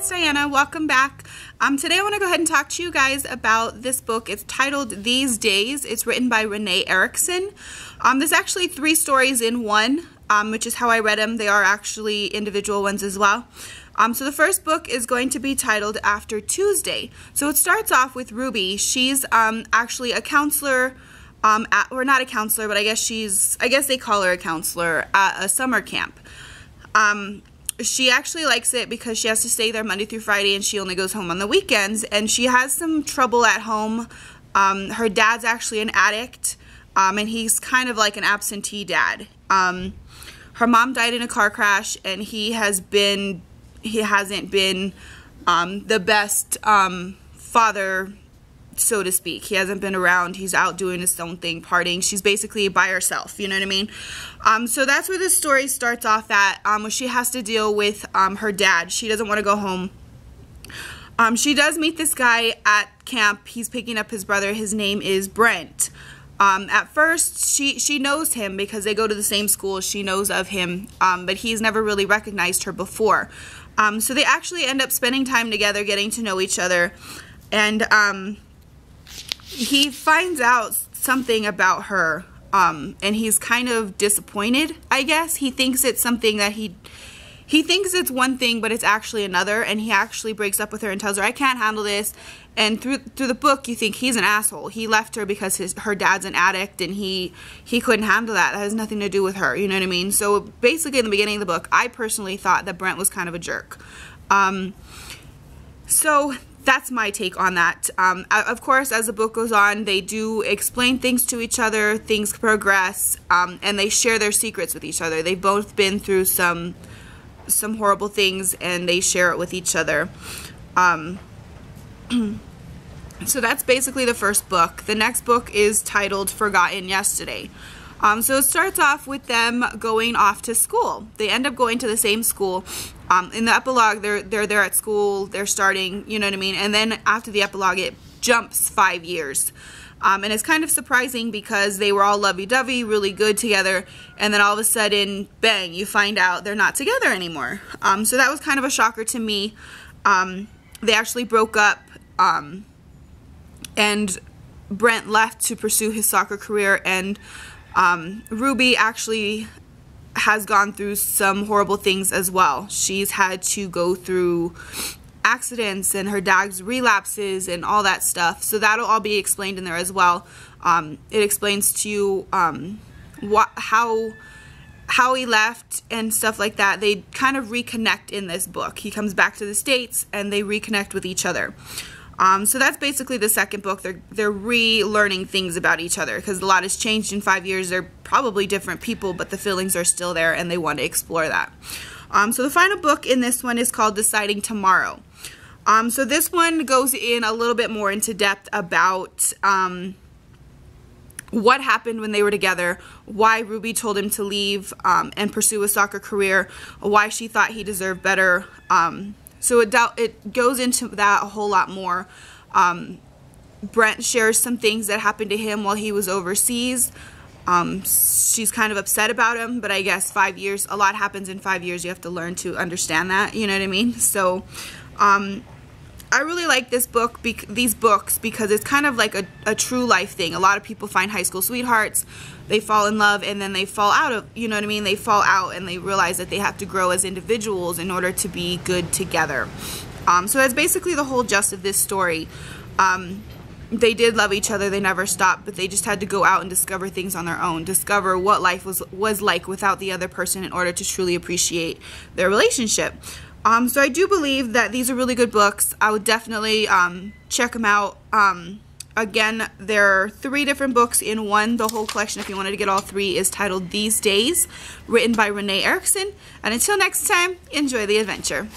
it's Diana. Welcome back. Today I want to go ahead and talk to you guys about this book. It's titled These Days. It's written by Renee Eriksen. There's actually 3 stories in one, which is how I read them. They are actually individual ones as well. So the first book is going to be titled After Tuesday. So it starts off with Ruby. She's actually a counselor, or not a counselor, but I guess they call her a counselor at a summer camp. She actually likes it because she has to stay there Monday through Friday and she only goes home on the weekends, and she has some trouble at home. Her dad's actually an addict, and he's kind of like an absentee dad. Her mom died in a car crash, and he hasn't been the best father, so to speak. He hasn't been around. He's out doing his own thing, partying. She's basically by herself, you know what I mean? So that's where this story starts off at, where she has to deal with her dad. She doesn't want to go home. She does meet this guy at camp. He's picking up his brother. His name is Brent. At first, she knows him because they go to the same school. She knows of him, but he's never really recognized her before. So they actually end up spending time together, getting to know each other, and he finds out something about her, and he's kind of disappointed, I guess. He thinks it's something that he thinks it's one thing, but it's actually another, and he actually breaks up with her and tells her, I can't handle this. And through the book, you think he's an asshole. He left her because her dad's an addict, and he couldn't handle that. That has nothing to do with her, you know what I mean? So basically, in the beginning of the book, I personally thought that Brent was kind of a jerk. So that's my take on that. Of course, as the book goes on, they do explain things to each other, things progress, and they share their secrets with each other. They've both been through some horrible things, and they share it with each other. So that's basically the first book. The next book is titled Forgotten Yesterday. So it starts off with them going off to school. They end up going to the same school. In the epilogue, they're there at school, they're starting, you know what I mean? And then after the epilogue, it jumps 5 years. And it's kind of surprising because they were all lovey-dovey, really good together, and then all of a sudden, bang, you find out they're not together anymore. So that was kind of a shocker to me. They actually broke up, and Brent left to pursue his soccer career, and Ruby actually has gone through some horrible things as well. She's had to go through accidents and her dad's relapses and all that stuff. So that'll all be explained in there as well. It explains to you how he left and stuff like that. They kind of reconnect in this book. He comes back to the States and they reconnect with each other. So that's basically the second book. They're relearning things about each other because a lot has changed in 5 years. They're probably different people, but the feelings are still there and they want to explore that. So the final book in this one is called Deciding Tomorrow. So this one goes in a little bit more into depth about what happened when they were together, why Ruby told him to leave and pursue a soccer career, why she thought he deserved better. So it goes into that a whole lot more. Brent shares some things that happened to him while he was overseas. She's kind of upset about him, but I guess 5 years, a lot happens in 5 years. You have to learn to understand that, you know what I mean? So I really like these books because it's kind of like a true life thing. A lot of people find high school sweethearts, they fall in love, and then they fall out of, you know what I mean? They fall out and they realize that they have to grow as individuals in order to be good together. So that's basically the whole gist of this story. They did love each other, they never stopped, but they just had to go out and discover things on their own, discover what life was like without the other person in order to truly appreciate their relationship. So I do believe that these are really good books. I would definitely check them out. Again, there are 3 different books in one. The whole collection, if you wanted to get all 3, is titled These Days, written by Renee Eriksen. And until next time, enjoy the adventure.